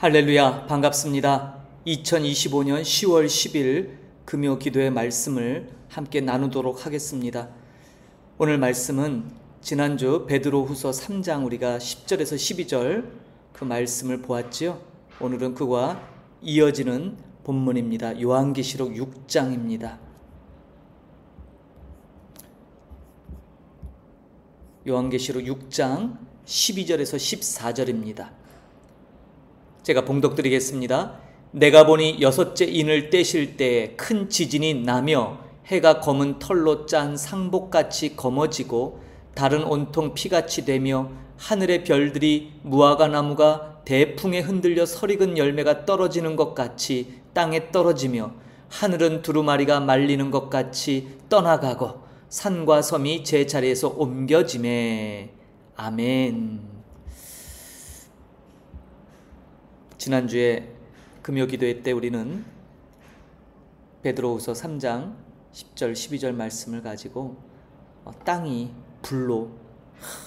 할렐루야, 반갑습니다. 2025년 10월 10일 금요 기도의 말씀을 함께 나누도록 하겠습니다. 오늘 말씀은 지난주 베드로후서 3장 우리가 10절에서 12절 그 말씀을 보았지요. 오늘은 그와 이어지는 본문입니다. 요한계시록 6장입니다. 요한계시록 6장 12절에서 14절입니다. 제가 봉독드리겠습니다. 내가 보니 여섯째 인을 떼실 때에 큰 지진이 나며 해가 검은 털로 짠 상복같이 검어지고 달은 온통 피같이 되며 하늘의 별들이 무화과 나무가 대풍에 흔들려 설익은 열매가 떨어지는 것 같이 땅에 떨어지며 하늘은 두루마리가 말리는 것 같이 떠나가고 산과 섬이 제 자리에서 옮겨지매. 아멘. 지난주에 금요 기도회 때 우리는 베드로후서 3장 10절 12절 말씀을 가지고 땅이 불로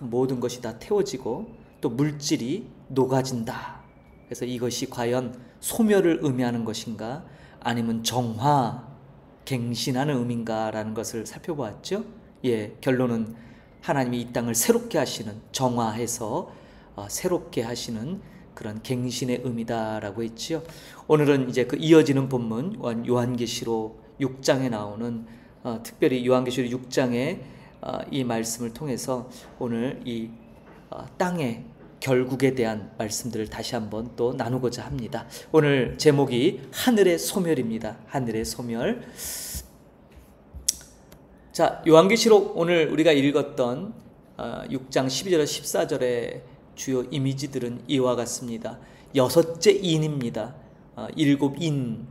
모든 것이 다 태워지고 또 물질이 녹아진다. 그래서 이것이 과연 소멸을 의미하는 것인가 아니면 정화, 갱신하는 의미인가라는 것을 살펴보았죠. 결론은 하나님이 이 땅을 새롭게 하시는, 정화해서 새롭게 하시는 그런 갱신의 의미다라고 했지요. 오늘은 이제 그 이어지는 본문 요한계시록 6장에 나오는 특별히 요한계시록 6장의 이 말씀을 통해서 오늘 이 땅의 결국에 대한 말씀들을 다시 한번 또 나누고자 합니다. 오늘 제목이 하늘의 소멸입니다. 하늘의 소멸. 자, 요한계시록 오늘 우리가 읽었던 6장 12절에서 14절의 주요 이미지들은 이와 같습니다. 여섯째 인입니다. 일곱 인.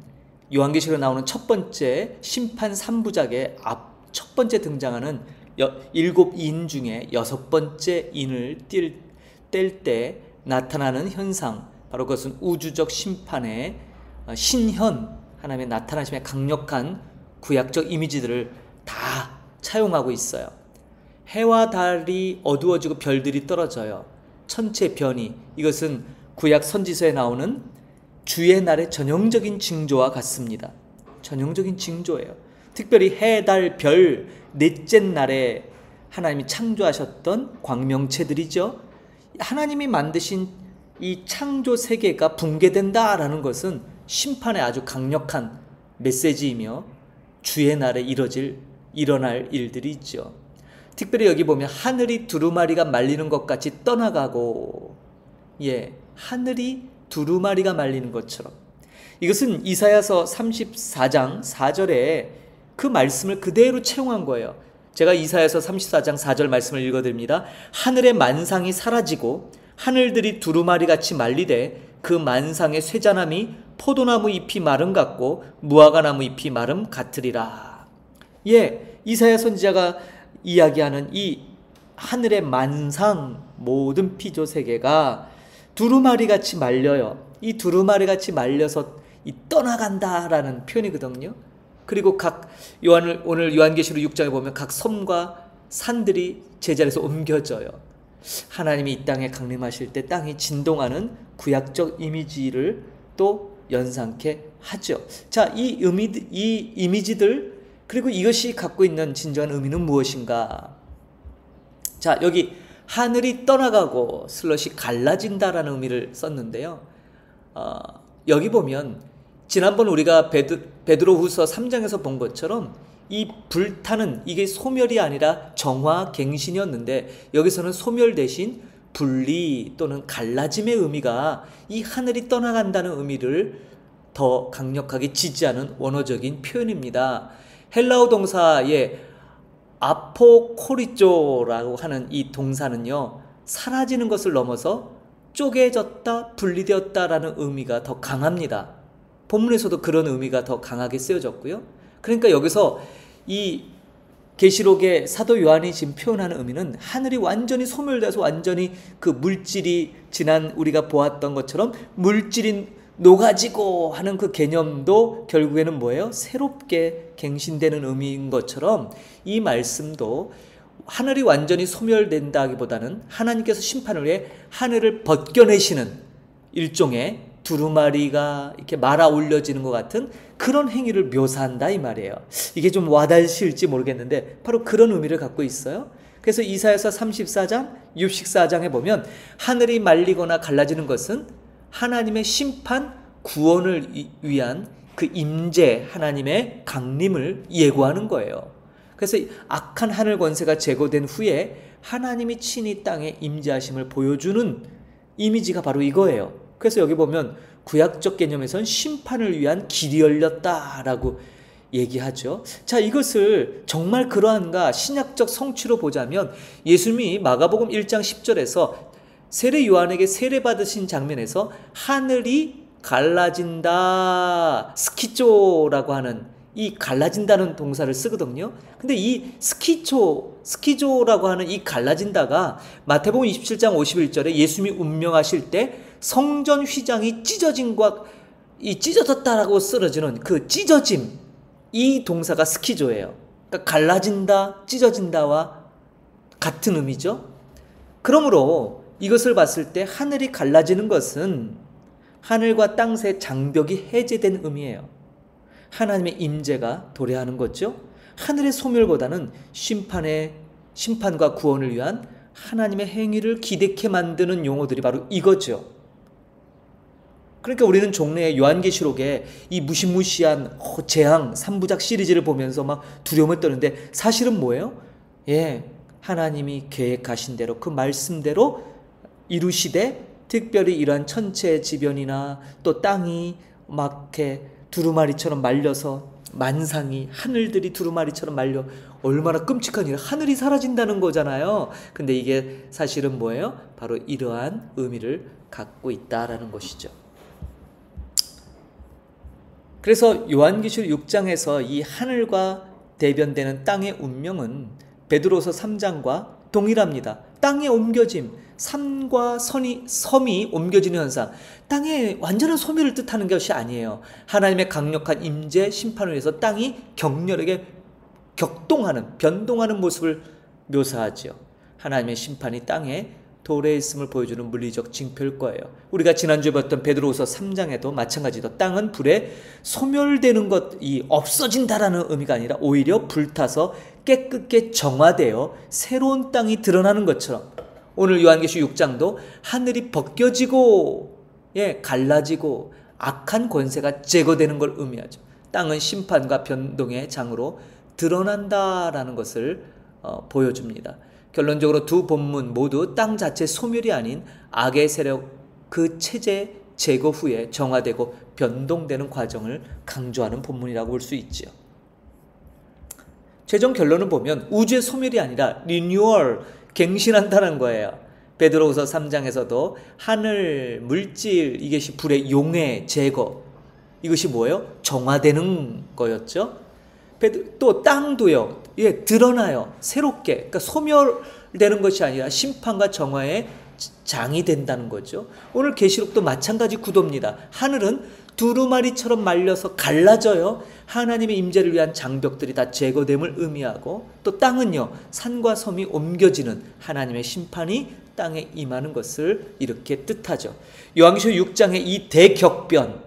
요한계시록에 나오는 첫 번째 심판 3부작의 첫 번째 등장하는 일곱 인 중에 여섯 번째 인을 뗄 때 나타나는 현상, 바로 그것은 우주적 심판의 신현, 하나님의 나타나심의 강력한 구약적 이미지들을 다 차용하고 있어요. 해와 달이 어두워지고 별들이 떨어져요. 천체 변이, 이것은 구약 선지서에 나오는 주의 날의 전형적인 징조와 같습니다. 전형적인 징조예요. 특별히 해, 달, 별 넷째 날에 하나님이 창조하셨던 광명체들이죠. 하나님이 만드신 이 창조 세계가 붕괴된다라는 것은 심판의 아주 강력한 메시지이며 주의 날에 일어날 일들이 있죠. 특별히 여기 보면 하늘이 두루마리가 말리는 것 같이 떠나가고, 하늘이 두루마리가 말리는 것처럼. 이것은 이사야서 34장 4절에 그 말씀을 그대로 채용한 거예요. 제가 이사야서 34장 4절 말씀을 읽어드립니다. 하늘의 만상이 사라지고 하늘들이 두루마리같이 말리되 그 만상의 쇠자남이 포도나무 잎이 마름 같고 무화과나무 잎이 마름 같으리라. 이사야 선지자가 이야기하는 이 하늘의 만상, 모든 피조 세계가 두루마리같이 말려요. 이 두루마리같이 말려서 떠나간다라는 표현이거든요. 그리고 오늘 요한계시록 6장에 보면 각 섬과 산들이 제자리에서 옮겨져요. 하나님이 이 땅에 강림하실 때 땅이 진동하는 구약적 이미지를 또 연상케 하죠. 자, 이 이미지들, 그리고 이것이 갖고 있는 진정한 의미는 무엇인가? 자, 여기 하늘이 떠나가고 슬롯이 갈라진다라는 의미를 썼는데요. 여기 보면 지난번 우리가 베드로후서 3장에서 본 것처럼 이 불타는 이게 소멸이 아니라 정화, 갱신이었는데 여기서는 소멸 대신 분리 또는 갈라짐의 의미가 이 하늘이 떠나간다는 의미를 더 강력하게 지지하는 원어적인 표현입니다. 헬라어 동사의 아포코리조라고 하는 이 동사는요, 사라지는 것을 넘어서 쪼개졌다, 분리되었다라는 의미가 더 강합니다. 본문에서도 그런 의미가 더 강하게 쓰여졌고요. 그러니까 여기서 이 계시록의 사도 요한이 지금 표현하는 의미는 하늘이 완전히 소멸돼서 완전히 그 물질이 지난 우리가 보았던 것처럼 물질이 녹아지고 하는 그 개념도 결국에는 뭐예요? 새롭게 갱신되는 의미인 것처럼 이 말씀도 하늘이 완전히 소멸된다기보다는 하나님께서 심판을 위해 하늘을 벗겨내시는 일종의 두루마리가 이렇게 말아 올려지는 것 같은 그런 행위를 묘사한다 이 말이에요. 이게 좀 와닿으실지 모르겠는데 바로 그런 의미를 갖고 있어요. 그래서 이사야서 34장, 64장에 보면 하늘이 말리거나 갈라지는 것은 하나님의 심판, 구원을 위한 그 임재, 하나님의 강림을 예고하는 거예요. 그래서 악한 하늘 권세가 제거된 후에 하나님이 친히 땅에 임재하심을 보여주는 이미지가 바로 이거예요. 그래서 여기 보면 구약적 개념에선 심판을 위한 길이 열렸다라고 얘기하죠. 자, 이것을 정말 그러한가 신약적 성취로 보자면 예수님이 마가복음 1장 10절에서 세례 요한에게 세례 받으신 장면에서 하늘이 갈라진다, 스키조라고 하는 이 갈라진다는 동사를 쓰거든요. 근데 이 스키조라고 하는 이 갈라진다가 마태복음 27장 51절에 예수님이 운명하실 때 성전 휘장이 찢어졌다라고 쓰러지는 그 찢어짐, 이 동사가 스키조예요. 그러니까 갈라진다, 찢어진다와 같은 의미죠. 그러므로 이것을 봤을 때 하늘이 갈라지는 것은 하늘과 땅 새 장벽이 해제된 의미예요. 하나님의 임재가 도래하는 거죠. 하늘의 소멸보다는 심판과 구원을 위한 하나님의 행위를 기대케 만드는 용어들이 바로 이거죠. 그러니까 우리는 종래에 요한계시록에 이 무시무시한 재앙 3부작 시리즈를 보면서 막 두려움을 떠는데 사실은 뭐예요? 하나님이 계획하신 대로 그 말씀대로 이루시되 특별히 이러한 천체지변이나 또 땅이 막 이렇게 두루마리처럼 말려서 만상이 하늘들이 두루마리처럼 말려 얼마나 끔찍한 일, 하늘이 사라진다는 거잖아요. 근데 이게 사실은 뭐예요? 바로 이러한 의미를 갖고 있다라는 것이죠. 그래서 요한계시록 6장에서 이 하늘과 대변되는 땅의 운명은 베드로서 3장과 동일합니다. 땅의 옮겨짐, 산과 섬이 옮겨지는 현상, 땅의 완전한 소멸을 뜻하는 것이 아니에요. 하나님의 강력한 임재, 심판을 위해서 땅이 격렬하게 변동하는 모습을 묘사하죠. 하나님의 심판이 땅에 도래했음을 보여주는 물리적 징표일 거예요. 우리가 지난주에 봤던 베드로후서 3장에도 마찬가지로 땅은 불에 소멸되는 것이 없어진다라는 의미가 아니라 오히려 불타서 깨끗게 정화되어 새로운 땅이 드러나는 것처럼 오늘 요한계시록 6장도 하늘이 벗겨지고 갈라지고 악한 권세가 제거되는 걸 의미하죠. 땅은 심판과 변동의 장으로 드러난다라는 것을 보여줍니다. 결론적으로 두 본문 모두 땅 자체 소멸이 아닌 악의 세력 그 체제 제거 후에 정화되고 변동되는 과정을 강조하는 본문이라고 볼 수 있지요. 최종 결론을 보면 우주의 소멸이 아니라 리뉴얼, 갱신한다는 거예요. 베드로후서 3장에서도 하늘, 물질, 이것이 불의 용해, 제거, 이것이 뭐예요? 정화되는 거였죠. 또 땅도요, 드러나요. 새롭게. 그러니까 소멸되는 것이 아니라 심판과 정화의 장이 된다는 거죠. 오늘 계시록도 마찬가지 구도입니다. 하늘은 두루마리처럼 말려서 갈라져요. 하나님의 임재를 위한 장벽들이 다 제거됨을 의미하고, 또 땅은요, 산과 섬이 옮겨지는 하나님의 심판이 땅에 임하는 것을 이렇게 뜻하죠. 요한계시록 6장의 이 대격변,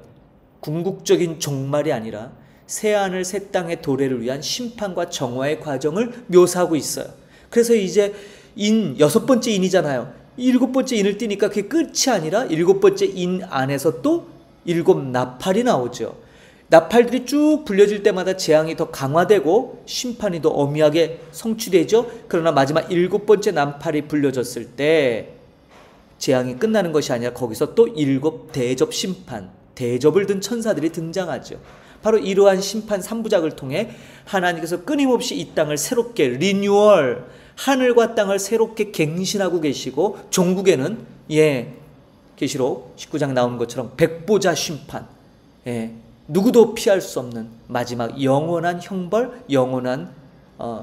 궁극적인 종말이 아니라 새하늘 새 땅의 도래를 위한 심판과 정화의 과정을 묘사하고 있어요. 그래서 이제 여섯 번째 인이잖아요. 일곱 번째 인을 띄니까 그게 끝이 아니라 일곱 번째 인 안에서 또 일곱 나팔이 나오죠. 나팔들이 쭉 불려질 때마다 재앙이 더 강화되고 심판이 더 엄미하게 성취되죠. 그러나 마지막 일곱 번째 나팔이 불려졌을 때 재앙이 끝나는 것이 아니라 거기서 또 일곱 대접 심판, 대접을 든 천사들이 등장하죠. 바로 이러한 심판 3부작을 통해 하나님께서 끊임없이 이 땅을 새롭게 리뉴얼, 하늘과 땅을 새롭게 갱신하고 계시고, 종국에는 계시록 19장 나오는 것처럼 백보자 심판, 누구도 피할 수 없는 마지막 영원한 형벌, 영원한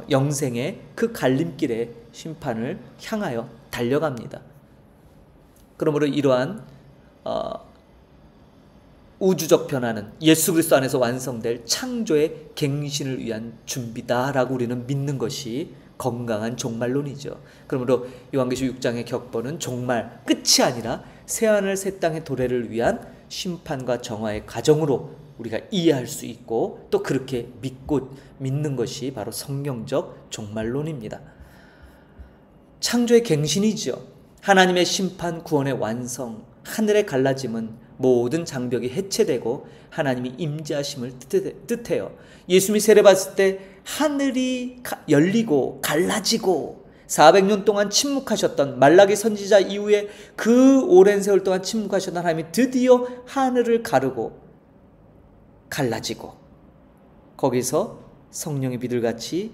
영생의 그 갈림길의 심판을 향하여 달려갑니다. 그러므로 이러한 우주적 변화는 예수 그리스도 안에서 완성될 창조의 갱신을 위한 준비다라고 우리는 믿는 것이 건강한 종말론이죠. 그러므로 요한계시록 6장의 격보는 종말 끝이 아니라 새하늘 새 땅의 도래를 위한 심판과 정화의 과정으로 우리가 이해할 수 있고 또 그렇게 믿는 것이 바로 성경적 종말론입니다. 창조의 갱신이지요. 하나님의 심판 구원의 완성, 하늘의 갈라짐은 모든 장벽이 해체되고 하나님이 임재하심을 뜻해요. 예수님이 세례받았을 때 하늘이 열리고 갈라지고 400년 동안 침묵하셨던 말라기 선지자 이후에 그 오랜 세월 동안 침묵하셨던 하나님이 드디어 하늘을 가르고 갈라지고 거기서 성령이 비둘같이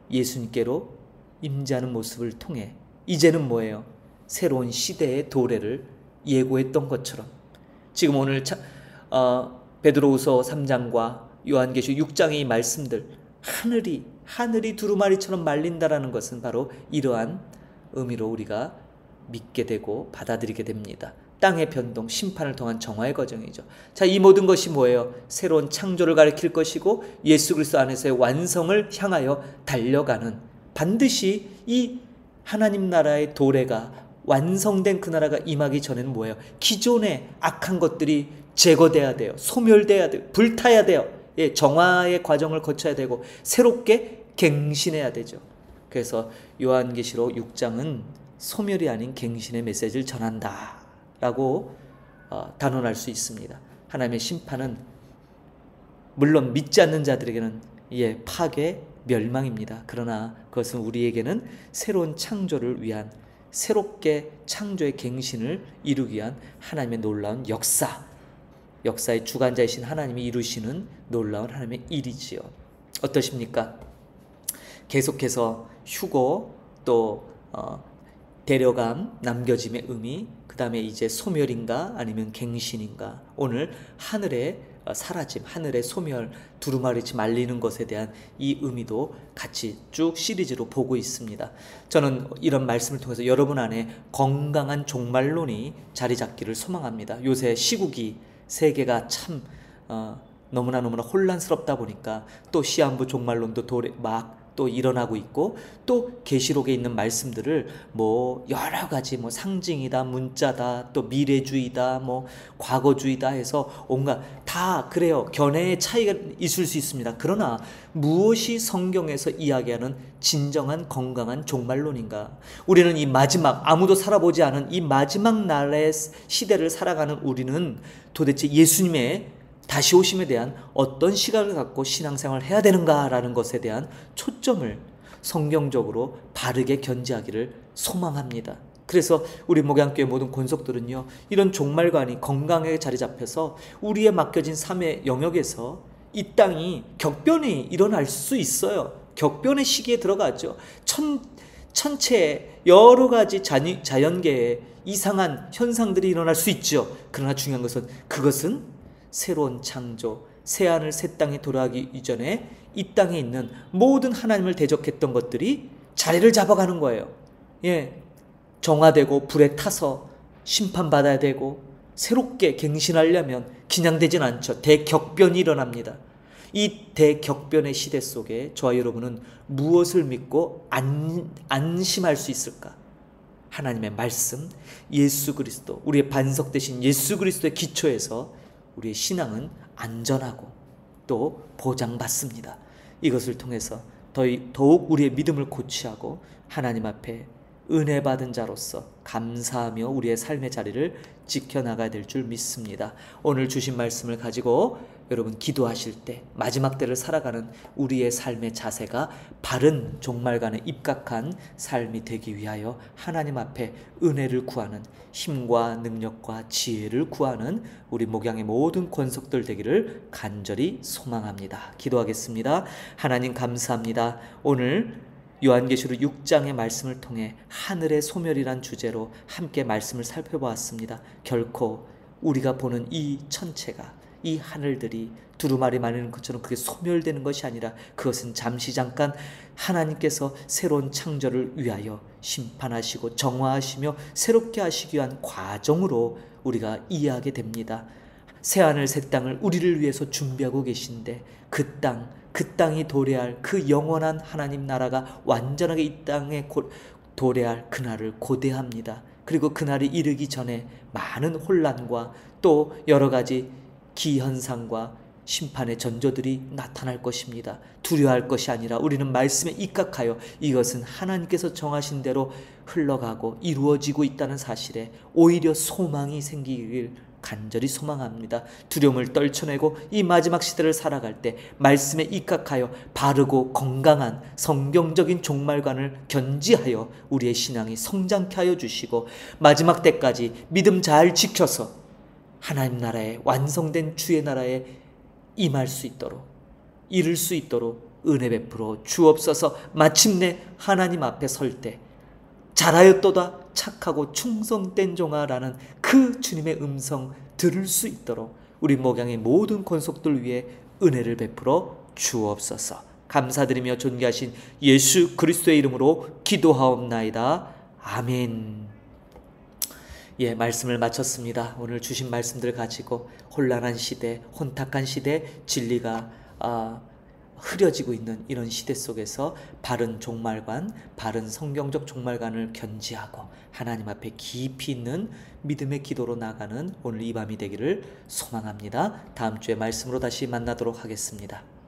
예수님께로 임재하는 모습을 통해 이제는 뭐예요? 새로운 시대의 도래를 예고했던 것처럼 지금 오늘 베드로후서 3장과 요한계시록 6장의 이 말씀들 하늘이 두루마리처럼 말린다라는 것은 바로 이러한 의미로 우리가 믿게 되고 받아들이게 됩니다. 땅의 변동, 심판을 통한 정화의 과정이죠. 자, 이 모든 것이 뭐예요? 새로운 창조를 가리킬 것이고 예수 그리스도 안에서의 완성을 향하여 달려가는 반드시 이 하나님 나라의 도래가 완성된 그 나라가 임하기 전에는 뭐예요? 기존의 악한 것들이 제거돼야 돼요. 소멸돼야 돼요. 불타야 돼요. 예, 정화의 과정을 거쳐야 되고 새롭게 갱신해야 되죠. 그래서 요한계시록 6장은 소멸이 아닌 갱신의 메시지를 전한다 라고 단언할 수 있습니다. 하나님의 심판은 물론 믿지 않는 자들에게는 파괴, 멸망입니다. 그러나 그것은 우리에게는 새로운 창조를 위한 새롭게 창조의 갱신을 이루기 위한 하나님의 놀라운 역사의 주관자이신 하나님이 이루시는 놀라운 하나님의 일이지요. 어떠십니까? 계속해서 휴고 또 데려감, 남겨짐의 의미, 그 다음에 이제 소멸인가 아니면 갱신인가, 오늘 하늘의 사라짐, 하늘의 소멸, 두루마리치 말리는 것에 대한 이 의미도 같이 쭉 시리즈로 보고 있습니다. 저는 이런 말씀을 통해서 여러분 안에 건강한 종말론이 자리 잡기를 소망합니다. 요새 시국이 세계가 참 너무나 혼란스럽다 보니까 또 시한부 종말론도 또 일어나고 있고 또 계시록에 있는 말씀들을 여러 가지 상징이다, 문자다, 또 미래주의다, 과거주의다 해서 온갖 다 그래요. 견해의 차이가 있을 수 있습니다. 그러나 무엇이 성경에서 이야기하는 진정한 건강한 종말론인가? 우리는 이 마지막, 아무도 살아보지 않은 이 마지막 날의 시대를 살아가는 우리는 도대체 예수님의 다시 오심에 대한 어떤 시각을 갖고 신앙생활을 해야 되는가라는 것에 대한 초점을 성경적으로 바르게 견지하기를 소망합니다. 그래서 우리 목양교회 모든 권속들은요, 이런 종말관이 건강하게 자리 잡혀서 우리의 맡겨진 삶의 영역에서 이 땅이 격변이 일어날 수 있어요. 격변의 시기에 들어가죠. 천체에 여러 가지 자연계에 이상한 현상들이 일어날 수 있죠. 그러나 중요한 것은 그것은 새로운 창조, 새하늘 새 땅에 돌아가기 이전에 이 땅에 있는 모든 하나님을 대적했던 것들이 자리를 잡아가는 거예요. 정화되고 불에 타서 심판받아야 되고 새롭게 갱신하려면 그냥 되진 않죠. 대격변이 일어납니다. 이 대격변의 시대 속에 저와 여러분은 무엇을 믿고 안심할 수 있을까? 하나님의 말씀, 예수 그리스도, 우리의 반석 되신 예수 그리스도의 기초에서 우리의 신앙은 안전하고 또 보장받습니다. 이것을 통해서 더욱 우리의 믿음을 고취하고 하나님 앞에 은혜 받은 자로서 감사하며 우리의 삶의 자리를 지켜나가야 될 줄 믿습니다. 오늘 주신 말씀을 가지고 여러분 기도하실 때 마지막 때를 살아가는 우리의 삶의 자세가 바른 종말간에 입각한 삶이 되기 위하여 하나님 앞에 은혜를 구하는, 힘과 능력과 지혜를 구하는 우리 목양의 모든 권속들 되기를 간절히 소망합니다. 기도하겠습니다. 하나님 감사합니다. 오늘 요한계시록 6장의 말씀을 통해 하늘의 소멸이란 주제로 함께 말씀을 살펴보았습니다. 결코 우리가 보는 이 천체가, 이 하늘들이 두루마리 말리는 것처럼 그게 소멸되는 것이 아니라 그것은 잠시 잠깐 하나님께서 새로운 창조를 위하여 심판하시고 정화하시며 새롭게 하시기 위한 과정으로 우리가 이해하게 됩니다. 새하늘 새 땅을 우리를 위해서 준비하고 계신데 그 땅이 도래할 그 영원한 하나님 나라가 완전하게 이 땅에 도래할 그날을 고대합니다. 그리고 그날이 이르기 전에 많은 혼란과 또 여러 가지 기현상과 심판의 전조들이 나타날 것입니다. 두려워할 것이 아니라 우리는 말씀에 입각하여 이것은 하나님께서 정하신 대로 흘러가고 이루어지고 있다는 사실에 오히려 소망이 생기길 간절히 소망합니다. 두려움을 떨쳐내고 이 마지막 시대를 살아갈 때 말씀에 입각하여 바르고 건강한 성경적인 종말관을 견지하여 우리의 신앙이 성장케 하여 주시고 마지막 때까지 믿음 잘 지켜서 하나님 나라에 완성된 주의 나라에 임할 수 있도록 이룰 수 있도록 은혜 베풀어 주옵소서. 마침내 하나님 앞에 설 때 잘하였도다 착하고 충성된 종아라는 그 주님의 음성 들을 수 있도록 우리 목양의 모든 권속들 위해 은혜를 베풀어 주옵소서. 감사드리며 존귀하신 예수 그리스도의 이름으로 기도하옵나이다. 아멘. 예, 말씀을 마쳤습니다. 오늘 주신 말씀들 가지고 혼란한 시대, 혼탁한 시대, 진리가 흐려지고 있는 이런 시대 속에서 바른 종말관, 바른 성경적 종말관을 견지하고 하나님 앞에 깊이 있는 믿음의 기도로 나가는 오늘 이 밤이 되기를 소망합니다. 다음 주에 말씀으로 다시 만나도록 하겠습니다.